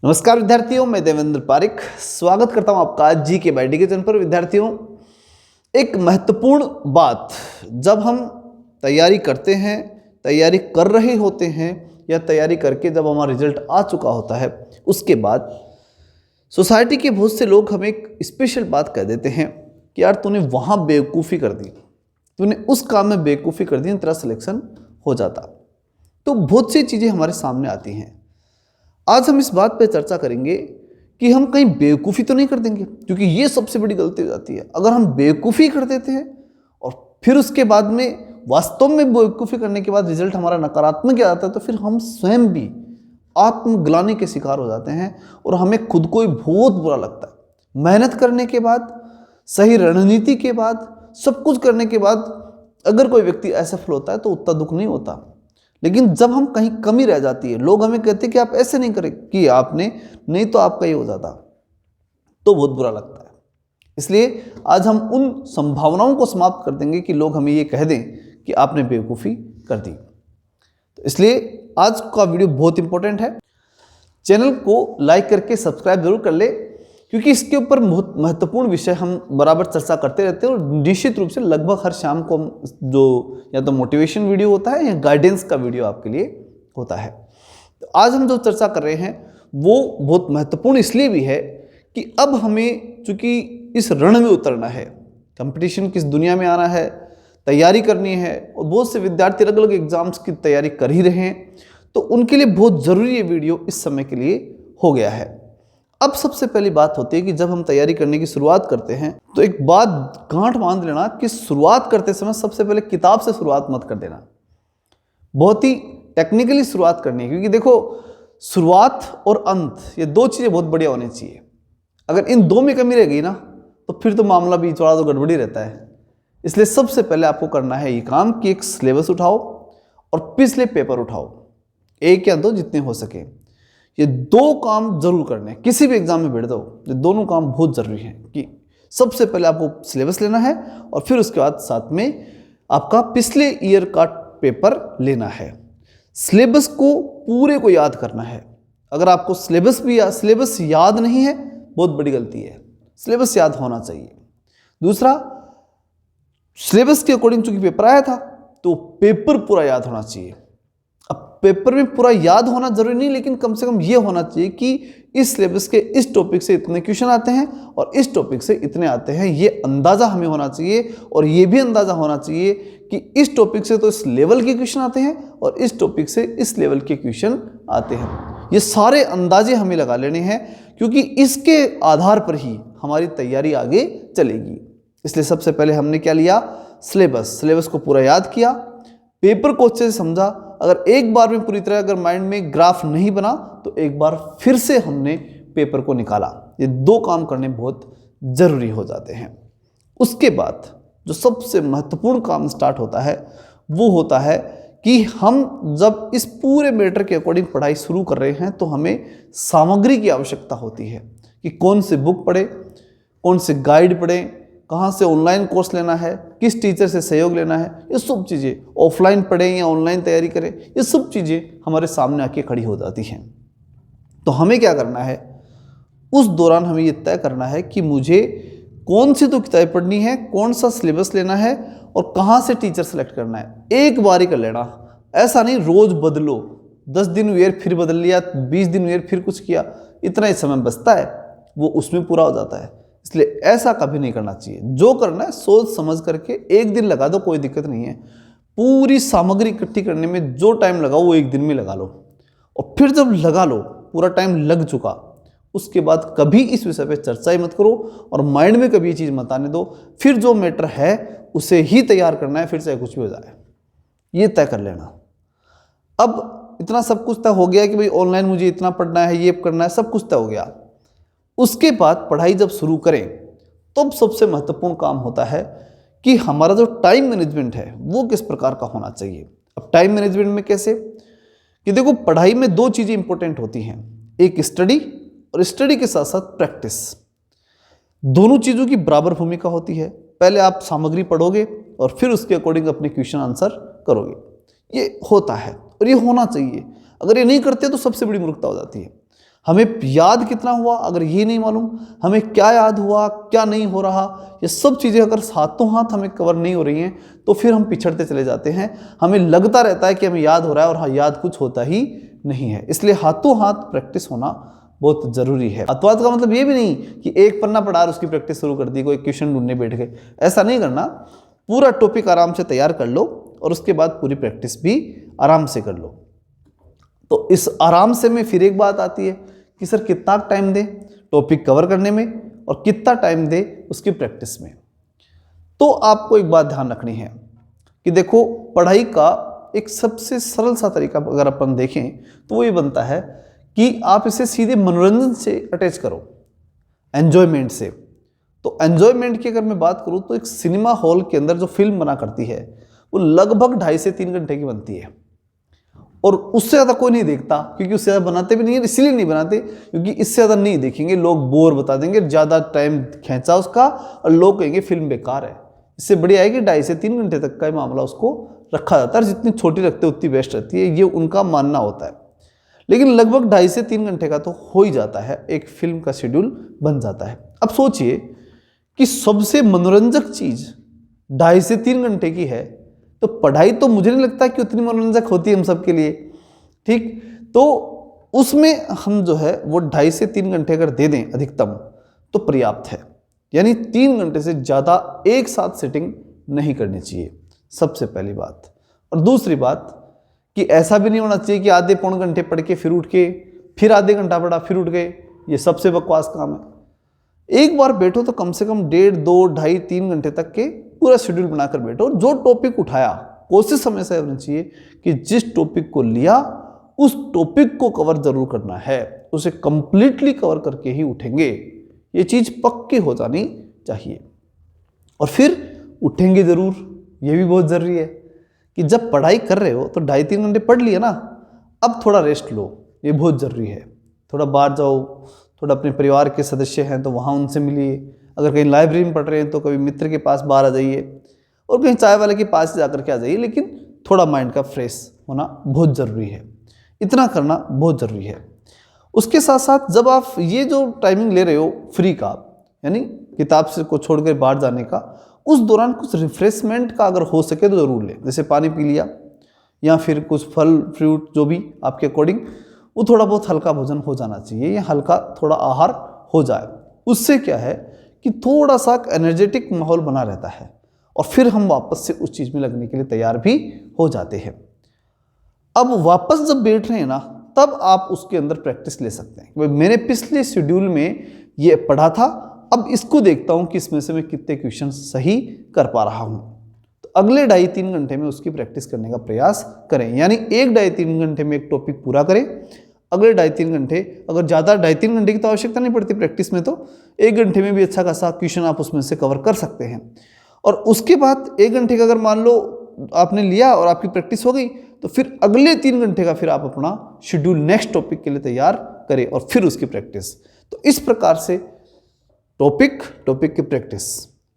नमस्कार विद्यार्थियों, मैं देवेंद्र पारिक स्वागत करता हूं आपका आज जी के बाई के चैनल पर। विद्यार्थियों, एक महत्वपूर्ण बात, जब हम तैयारी करते हैं, तैयारी कर रहे होते हैं या तैयारी करके जब हमारा रिजल्ट आ चुका होता है, उसके बाद सोसाइटी के बहुत से लोग हमें एक स्पेशल बात कह देते हैं कि यार तूने वहाँ बेवकूफ़ी कर दी, तूने उस काम में बेवकूफ़ी कर दी, तेरा सिलेक्शन हो जाता। तो बहुत सी चीज़ें हमारे सामने आती हैं। आज हम इस बात पर चर्चा करेंगे कि हम कहीं बेवकूफ़ी तो नहीं कर देंगे, क्योंकि ये सबसे बड़ी गलती हो जाती है। अगर हम बेवकूफ़ी कर देते हैं और फिर उसके बाद में वास्तव में बेवकूफ़ी करने के बाद रिजल्ट हमारा नकारात्मक आता है, तो फिर हम स्वयं भी आत्मग्लानि के शिकार हो जाते हैं और हमें खुद को ही बहुत बुरा लगता है। मेहनत करने के बाद, सही रणनीति के बाद, सब कुछ करने के बाद अगर कोई व्यक्ति असफल होता है तो उतना दुख नहीं होता, लेकिन जब हम कहीं कमी रह जाती है, लोग हमें कहते हैं कि आप ऐसे नहीं करें कि आपने, नहीं तो आपका ये हो जाता, तो बहुत बुरा लगता है। इसलिए आज हम उन संभावनाओं को समाप्त कर देंगे कि लोग हमें ये कह दें कि आपने बेवकूफ़ी कर दी। तो इसलिए आज का वीडियो बहुत इंपॉर्टेंट है। चैनल को लाइक करके सब्सक्राइब जरूर कर ले, क्योंकि इसके ऊपर बहुत महत्वपूर्ण विषय हम बराबर चर्चा करते रहते हैं और निश्चित रूप से लगभग हर शाम को जो या तो मोटिवेशन वीडियो होता है या गाइडेंस का वीडियो आपके लिए होता है। तो आज हम जो चर्चा कर रहे हैं वो बहुत महत्वपूर्ण इसलिए भी है कि अब हमें चूँकि इस रण में उतरना है, कंपटीशन किस दुनिया में आना है, तैयारी करनी है, और बहुत से विद्यार्थी अलग अलग एग्जाम्स की तैयारी कर ही रहे हैं, तो उनके लिए बहुत ज़रूरी ये वीडियो इस समय के लिए हो गया है। अब सबसे पहली बात होती है कि जब हम तैयारी करने की शुरुआत करते हैं तो एक बात गांठ बांध लेना कि शुरुआत करते समय सबसे पहले किताब से शुरुआत मत कर देना। बहुत ही टेक्निकली शुरुआत करनी है, क्योंकि देखो शुरुआत और अंत ये दो चीज़ें बहुत बढ़िया होनी चाहिए। अगर इन दो में कमी रह गई ना तो फिर तो मामला भी थोड़ा तो गड़बड़ी रहता है। इसलिए सबसे पहले आपको करना है ये काम कि एक सिलेबस उठाओ और पिछले पेपर उठाओ, एक या दो जितने हो सके। ये दो काम जरूर करने हैं, किसी भी एग्जाम में बैठ जाओ, ये दोनों काम बहुत जरूरी हैं कि सबसे पहले आपको सिलेबस लेना है और फिर उसके बाद साथ में आपका पिछले ईयर का पेपर लेना है। सिलेबस को पूरे को याद करना है। अगर आपको सिलेबस याद नहीं है, बहुत बड़ी गलती है। सिलेबस याद होना चाहिए। दूसरा, सिलेबस के अकॉर्डिंग चूंकि पेपर आया था तो पेपर पूरा याद होना चाहिए। पेपर में पूरा याद होना जरूरी नहीं, लेकिन कम से कम ये होना चाहिए कि इस सिलेबस के इस टॉपिक से इतने क्वेश्चन आते हैं और इस टॉपिक से इतने आते हैं, ये अंदाज़ा हमें होना चाहिए। और ये भी अंदाज़ा होना चाहिए कि इस टॉपिक से तो इस लेवल के क्वेश्चन आते हैं और इस टॉपिक से इस लेवल के क्वेश्चन आते हैं। ये सारे अंदाजे हमें लगा लेने हैं, क्योंकि इसके आधार पर ही हमारी तैयारी आगे चलेगी। इसलिए सबसे पहले हमने क्या लिया, सिलेबस को पूरा याद किया, पेपर को अच्छे से समझा। अगर एक बार में पूरी तरह अगर माइंड में ग्राफ नहीं बना तो एक बार फिर से हमने पेपर को निकाला। ये दो काम करने बहुत ज़रूरी हो जाते हैं। उसके बाद जो सबसे महत्वपूर्ण काम स्टार्ट होता है वो होता है कि हम जब इस पूरे मैटर के अकॉर्डिंग पढ़ाई शुरू कर रहे हैं तो हमें सामग्री की आवश्यकता होती है कि कौन से बुक पढ़े, कौन से गाइड पढ़े, कहाँ से ऑनलाइन कोर्स लेना है, किस टीचर से सहयोग लेना है। ये सब चीज़ें ऑफलाइन पढ़ें या ऑनलाइन तैयारी करें, ये सब चीज़ें हमारे सामने आके खड़ी हो जाती हैं। तो हमें क्या करना है, उस दौरान हमें ये तय करना है कि मुझे कौन सी तो किताबें पढ़नी है, कौन सा सिलेबस लेना है और कहाँ से टीचर सेलेक्ट करना है। एक बार ही कर लेना, ऐसा नहीं रोज़ बदलो। 10 दिन वेयर फिर बदल लिया, 20 दिन वेयर फिर कुछ किया, इतना ही समय बचता है, वो उसमें पूरा हो जाता है। इसलिए ऐसा कभी नहीं करना चाहिए। जो करना है सोच समझ करके एक दिन लगा दो, कोई दिक्कत नहीं है। पूरी सामग्री इकट्ठी करने में जो टाइम लगाओ वो एक दिन में लगा लो, और फिर जब लगा लो, पूरा टाइम लग चुका, उसके बाद कभी इस विषय पे चर्चा ही मत करो और माइंड में कभी ये चीज़ मत आने दो। फिर जो मैटर है उसे ही तैयार करना है, फिर चाहे कुछ भी हो जाए, ये तय कर लेना। अब इतना सब कुछ तय हो गया कि भाई ऑनलाइन मुझे इतना पढ़ना है, ये करना है, सब कुछ तय हो गया। उसके बाद पढ़ाई जब शुरू करें तब सबसे महत्वपूर्ण काम होता है कि हमारा जो टाइम मैनेजमेंट है वो किस प्रकार का होना चाहिए। अब टाइम मैनेजमेंट में कैसे, कि देखो पढ़ाई में दो चीज़ें इंपॉर्टेंट होती हैं, एक स्टडी और स्टडी के साथ साथ प्रैक्टिस। दोनों चीज़ों की बराबर भूमिका होती है। पहले आप सामग्री पढ़ोगे और फिर उसके अकॉर्डिंग अपने क्वेश्चन आंसर करोगे। ये होता है और ये होना चाहिए। अगर ये नहीं करते तो सबसे बड़ी मूर्खता हो जाती है। हमें याद कितना हुआ अगर ये नहीं मालूम, हमें क्या याद हुआ क्या नहीं हो रहा, ये सब चीज़ें अगर हाथों हाथ हमें कवर नहीं हो रही हैं तो फिर हम पिछड़ते चले जाते हैं। हमें लगता रहता है कि हमें याद हो रहा है और हाँ याद कुछ होता ही नहीं है। इसलिए हाथों हाथ प्रैक्टिस होना बहुत ज़रूरी है। हाथों हाथ का मतलब ये भी नहीं कि एक पन्ना पढ़ा और उसकी प्रैक्टिस शुरू कर दी, कोई क्वेश्चन ढूंढने बैठ गए, ऐसा नहीं करना। पूरा टॉपिक आराम से तैयार कर लो और उसके बाद पूरी प्रैक्टिस भी आराम से कर लो। तो इस आराम से में फिर एक बात आती है कि सर कितना टाइम दे टॉपिक कवर करने में और कितना टाइम दे उसकी प्रैक्टिस में। तो आपको एक बात ध्यान रखनी है कि देखो, पढ़ाई का एक सबसे सरल सा तरीका अगर अपन देखें तो वो ये बनता है कि आप इसे सीधे मनोरंजन से अटैच करो, एन्जॉयमेंट से। तो एन्जॉयमेंट की अगर मैं बात करूँ तो एक सिनेमा हॉल के अंदर जो फिल्म बना करती है वो लगभग 2.5 से 3 घंटे की बनती है और उससे ज़्यादा कोई नहीं देखता, क्योंकि उससे ज़्यादा बनाते भी नहीं है। इसलिए नहीं बनाते क्योंकि इससे ज़्यादा नहीं देखेंगे लोग, बोर बता देंगे, ज़्यादा टाइम खींचा उसका और लोग कहेंगे फिल्म बेकार है। इससे बढ़िया है कि 2.5 से 3 घंटे तक का मामला उसको रखा जाता है। जितनी छोटी रखते उतनी बेस्ट रहती है, ये उनका मानना होता है। लेकिन लगभग 2.5 से 3 घंटे का तो हो ही जाता है, एक फिल्म का शेड्यूल बन जाता है। अब सोचिए कि सबसे मनोरंजक चीज़ 2.5 से 3 घंटे की है, तो पढ़ाई तो मुझे नहीं लगता कि उतनी मनोरंजक होती है हम सब के लिए, ठीक। तो उसमें हम जो है वो 2.5 से 3 घंटे अगर दे दें अधिकतम तो पर्याप्त है। यानी 3 घंटे से ज़्यादा एक साथ सेटिंग नहीं करनी चाहिए, सबसे पहली बात। और दूसरी बात कि ऐसा भी नहीं होना चाहिए कि आधे पौन घंटे पढ़ के फिर उठ के फिर आधे घंटा पढ़ा फिर उठ गए, ये सबसे बकवास काम है। एक बार बैठो तो कम से कम 1.5, 2, 2.5, 3 घंटे तक के पूरा शेड्यूल बनाकर बैठो। जो टॉपिक उठाया कोशिश हमेशा होनी चाहिए कि जिस टॉपिक को लिया उस टॉपिक को कवर जरूर करना है, उसे कंप्लीटली कवर करके ही उठेंगे। ये चीज़ पक्की हो जानी चाहिए। और फिर उठेंगे ज़रूर, ये भी बहुत ज़रूरी है कि जब पढ़ाई कर रहे हो तो 2.5-3 घंटे पढ़ लिए ना, अब थोड़ा रेस्ट लो, ये बहुत ज़रूरी है। थोड़ा बाहर जाओ, थोड़ा अपने परिवार के सदस्य हैं तो वहाँ उनसे मिलिए, अगर कहीं लाइब्रेरी में पढ़ रहे हैं तो कभी मित्र के पास बाहर आ जाइए और कहीं चाय वाले के पास जा कर के आ जाइए। लेकिन थोड़ा माइंड का फ्रेश होना बहुत ज़रूरी है, इतना करना बहुत ज़रूरी है। उसके साथ साथ जब आप ये जो टाइमिंग ले रहे हो फ्री का, यानी किताब से को छोड़कर बाहर जाने का, उस दौरान कुछ रिफ्रेशमेंट का अगर हो सके तो ज़रूर लें। जैसे पानी पी लिया या फिर कुछ फल फ्रूट जो भी आपके अकॉर्डिंग, वो थोड़ा बहुत हल्का भोजन हो जाना चाहिए या हल्का थोड़ा आहार हो जाए। उससे क्या है कि थोड़ा सा एनर्जेटिक माहौल बना रहता है और फिर हम वापस से उस चीज़ में लगने के लिए तैयार भी हो जाते हैं। अब वापस जब बैठ रहे हैं ना, तब आप उसके अंदर प्रैक्टिस ले सकते हैं। मैंने पिछले शेड्यूल में ये पढ़ा था, अब इसको देखता हूँ कि इसमें से मैं कितने क्वेश्चन सही कर पा रहा हूँ। तो अगले 2.5-3 घंटे में उसकी प्रैक्टिस करने का प्रयास करें। यानी 1-2.5-3 घंटे में एक टॉपिक पूरा करें। अगले 2.5-3 घंटे, अगर ज़्यादा 2.5-3 घंटे की तो आवश्यकता नहीं पड़ती प्रैक्टिस में, तो 1 घंटे में भी अच्छा खासा क्वेश्चन आप उसमें से कवर कर सकते हैं। और उसके बाद 1 घंटे का अगर मान लो आपने लिया और आपकी प्रैक्टिस हो गई, तो फिर अगले 3 घंटे का फिर आप अपना शेड्यूल नेक्स्ट टॉपिक के लिए तैयार करें और फिर उसकी प्रैक्टिस। तो इस प्रकार से टॉपिक की प्रैक्टिस,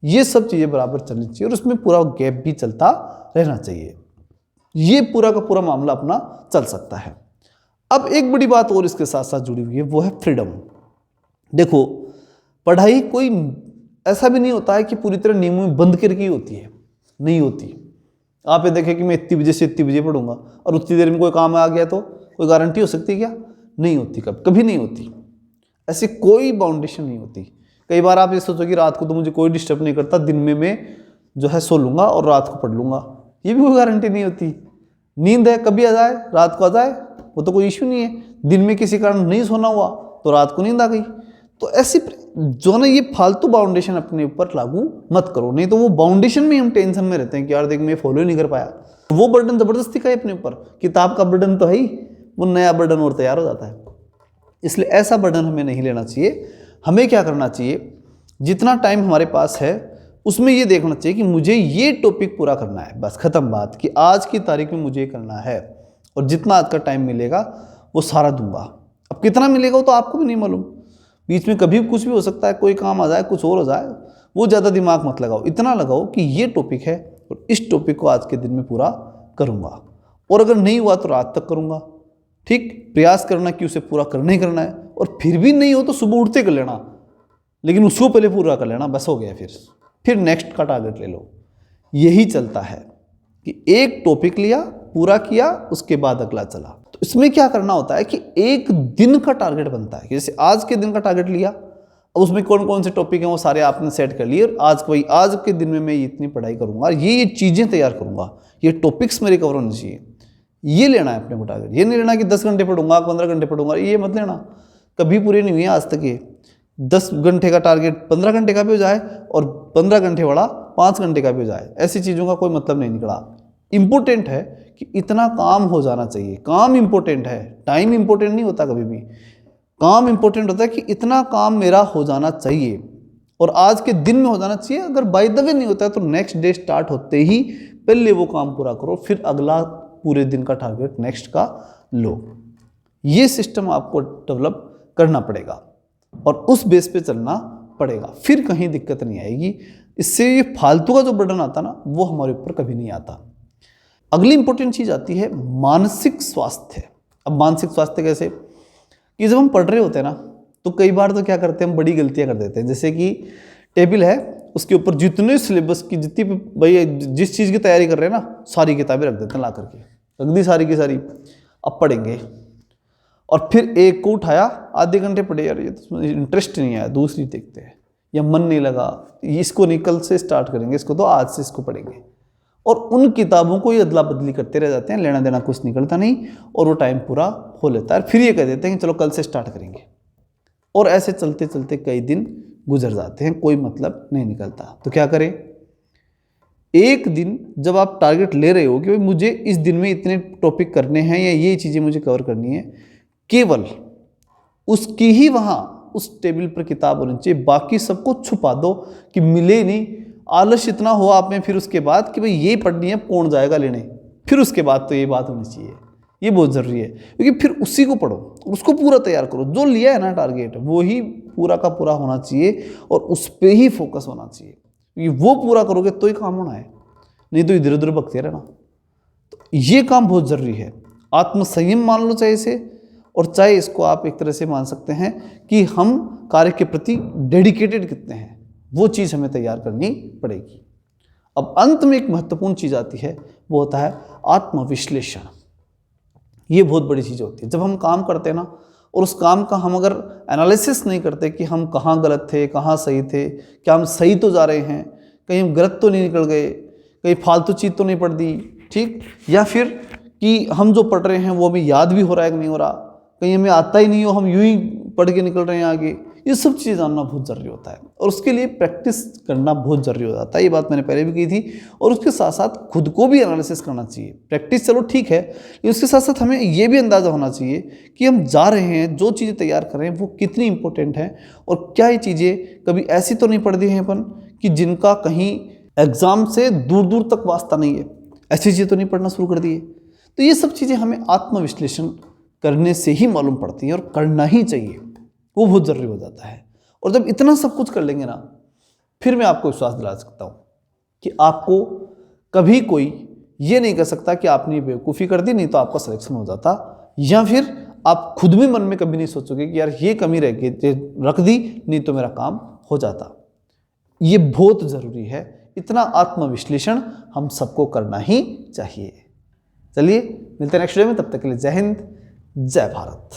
ये सब चीज़ें बराबर चलनी चाहिए और उसमें पूरा गैप भी चलता रहना चाहिए। ये पूरा का पूरा मामला अपना चल सकता है। अब एक बड़ी बात और इसके साथ साथ जुड़ी हुई है, वो है फ्रीडम। देखो, पढ़ाई कोई ऐसा भी नहीं होता है कि पूरी तरह नियमों में बंद करके होती है, नहीं होती। आप ये देखें कि मैं इतनी बजे से इतनी बजे पढ़ूंगा और उतनी देर में कोई काम आ गया तो कोई गारंटी हो सकती है क्या? नहीं होती, कभी नहीं होती। ऐसी कोई बाउंडेशन नहीं होती। कई बार आप ये सोचो कि रात को तो मुझे कोई डिस्टर्ब नहीं करता, दिन में मैं जो है सो लूँगा और रात को पढ़ लूँगा, ये भी कोई गारंटी नहीं होती। नींद है, कभी आ जाए, रात को आ जाए, वो तो कोई इश्यू नहीं है। दिन में किसी कारण नहीं सोना हुआ तो रात को नींद आ गई। तो ऐसी जो ना, ये फालतू बाउंडेशन अपने ऊपर लागू मत करो, नहीं तो वो बाउंडेशन में हम टेंशन में रहते हैं कि यार देख मैं फॉलो ही नहीं कर पाया। वो बर्डन जबरदस्ती का है अपने ऊपर, किताब का बर्डन तो है ही, वो नया बर्डन और तैयार हो जाता है। इसलिए ऐसा बर्डन हमें नहीं लेना चाहिए। हमें क्या करना चाहिए, जितना टाइम हमारे पास है उसमें ये देखना चाहिए कि मुझे ये टॉपिक पूरा करना है, बस खत्म बात, कि आज की तारीख में मुझे करना है और जितना आज का टाइम मिलेगा वो सारा दूंगा। अब कितना मिलेगा वो तो आपको भी नहीं मालूम, बीच में कभी कुछ भी हो सकता है, कोई काम आ जाए, कुछ और हो जाए, वो ज़्यादा दिमाग मत लगाओ। इतना लगाओ कि ये टॉपिक है और इस टॉपिक को आज के दिन में पूरा करूँगा, और अगर नहीं हुआ तो रात तक करूँगा। ठीक, प्रयास करना कि उसे पूरा करना ही करना है और फिर भी नहीं हो तो सुबह उठते कर लेना, लेकिन उसको पहले पूरा कर लेना, बस हो गया। फिर नेक्स्ट का टारगेट ले लो। यही चलता है कि एक टॉपिक लिया, पूरा किया, उसके बाद अगला चला। तो इसमें क्या करना होता है कि एक दिन का टारगेट बनता है कि जैसे आज के दिन का टारगेट लिया, अब उसमें कौन कौन से टॉपिक हैं वो सारे आपने सेट कर लिए, और आज के दिन में मैं इतनी पढ़ाई करूंगा, ये चीज़ें तैयार करूंगा, ये टॉपिक्स मेरे कवर होने चाहिए, ये लेना है अपने को टारगेट। ये नहीं लेना कि 10 घंटे पढ़ूंगा, 15 घंटे पढ़ूंगा, ये मत लेना, कभी पूरे नहीं हुए आज तक ये। 10 घंटे का टारगेट 15 घंटे का भी हो जाए और 15 घंटे वाला 5 घंटे का भी हो जाए, ऐसी चीज़ों का कोई मतलब नहीं निकला। इंपॉर्टेंट है कि इतना काम हो जाना चाहिए, काम इंपॉर्टेंट है, टाइम इंपॉर्टेंट नहीं होता कभी भी। काम इंपॉर्टेंट होता है कि इतना काम मेरा हो जाना चाहिए और आज के दिन में हो जाना चाहिए। अगर बाय द वे नहीं होता है तो नेक्स्ट डे स्टार्ट होते ही पहले वो काम पूरा करो, फिर अगला पूरे दिन का टारगेट नेक्स्ट का लो। ये सिस्टम आपको डेवलप करना पड़ेगा और उस बेस पे चलना पड़ेगा, फिर कहीं दिक्कत नहीं आएगी। इससे ये फालतू का जो बर्डन आता ना, वो हमारे ऊपर कभी नहीं आता। अगली इंपॉर्टेंट चीज़ आती है मानसिक स्वास्थ्य। अब मानसिक स्वास्थ्य कैसे कि जब हम पढ़ रहे होते हैं ना, तो कई बार तो क्या करते हैं, हम बड़ी गलतियां कर देते हैं। जैसे कि टेबल है, उसके ऊपर जितने सिलेबस की जितनी भाई जिस चीज़ की तैयारी कर रहे हैं ना, सारी किताबें रख देते हैं ला करके, रख दी सारी की सारी, अब पढ़ेंगे। और फिर एक को उठाया, आधे घंटे पढ़े, यार ये तो इंटरेस्ट नहीं आया, दूसरी देखते हैं, या मन नहीं लगा, इसको नहीं कल से स्टार्ट करेंगे, इसको तो आज से इसको पढ़ेंगे। और उन किताबों को ये अदला बदली करते रह जाते हैं, लेना देना कुछ निकलता नहीं और वो टाइम पूरा हो लेता है। फिर ये कह देते हैं कि चलो कल से स्टार्ट करेंगे, और ऐसे चलते चलते कई दिन गुजर जाते हैं, कोई मतलब नहीं निकलता। तो क्या करें, एक दिन जब आप टारगेट ले रहे हो कि भाई मुझे इस दिन में इतने टॉपिक करने हैं या ये चीज़ें मुझे कवर करनी है, केवल उसकी ही वहाँ उस टेबल पर किताब होनी चाहिए, बाकी सबको छुपा दो कि मिले नहीं। आलस इतना हो आप में फिर उसके बाद कि भाई ये पढ़नी है, कौन जाएगा लेने, फिर उसके बाद तो ये बात होनी चाहिए, ये बहुत ज़रूरी है। क्योंकि फिर उसी को पढ़ो, उसको पूरा तैयार करो, जो लिया है ना टारगेट वो ही पूरा का पूरा होना चाहिए और उस पर ही फोकस होना चाहिए। क्योंकि वो पूरा करोगे तो ही काम होना है, नहीं तो इधर उधर भगते रहना। तो ये काम बहुत ज़रूरी है। आत्मसंयम मान लो चाहे इसे, और चाहे इसको आप एक तरह से मान सकते हैं कि हम कार्य के प्रति डेडिकेटेड कितने हैं, वो चीज़ हमें तैयार करनी पड़ेगी। अब अंत में एक महत्वपूर्ण चीज़ आती है, वो होता है आत्मविश्लेषण। ये बहुत बड़ी चीज़ होती है। जब हम काम करते हैं ना, और उस काम का हम अगर एनालिसिस नहीं करते कि हम कहाँ गलत थे, कहाँ सही थे, क्या हम सही तो जा रहे हैं, कहीं हम गलत तो नहीं निकल गए, कहीं फालतू चीज़ तो नहीं पढ़ दी, ठीक, या फिर कि हम जो पढ़ रहे हैं वो हमें याद भी हो रहा है कि नहीं हो रहा, कहीं हमें आता ही नहीं हो, हम यूं ही पढ़ के निकल रहे हैं आगे, ये सब चीज़ जानना बहुत ज़रूरी होता है। और उसके लिए प्रैक्टिस करना बहुत ज़रूरी हो जाता है। ये बात मैंने पहले भी की थी। और उसके साथ साथ खुद को भी एनालिसिस करना चाहिए। प्रैक्टिस चलो ठीक है, लेकिन उसके साथ साथ हमें ये भी अंदाज़ा होना चाहिए कि हम जा रहे हैं, जो चीज़ें तैयार कर रहे हैं वो कितनी इंपॉर्टेंट है, और क्या ये चीज़ें कभी ऐसी तो नहीं पढ़ दी हैं अपन कि जिनका कहीं एग्ज़ाम से दूर दूर तक वास्ता नहीं है, ऐसी चीज़ें तो नहीं पढ़ना शुरू कर दी है। तो ये सब चीज़ें हमें आत्मविश्लेषण करने से ही मालूम पड़ती हैं, और करना ही चाहिए, वो बहुत ज़रूरी हो जाता है। और जब इतना सब कुछ कर लेंगे ना, फिर मैं आपको विश्वास दिला सकता हूँ कि आपको कभी कोई ये नहीं कर सकता कि आपने बेवकूफ़ी कर दी, नहीं तो आपका सिलेक्शन हो जाता, या फिर आप खुद भी मन में कभी नहीं सोचोगे कि यार ये कमी रह गई, रख दी, नहीं तो मेरा काम हो जाता। ये बहुत ज़रूरी है। इतना आत्मविश्लेषण हम सबको करना ही चाहिए। चलिए मिलते हैं नेक्स्ट वीडियो में, तब तक के लिए जय हिंद, जय भारत।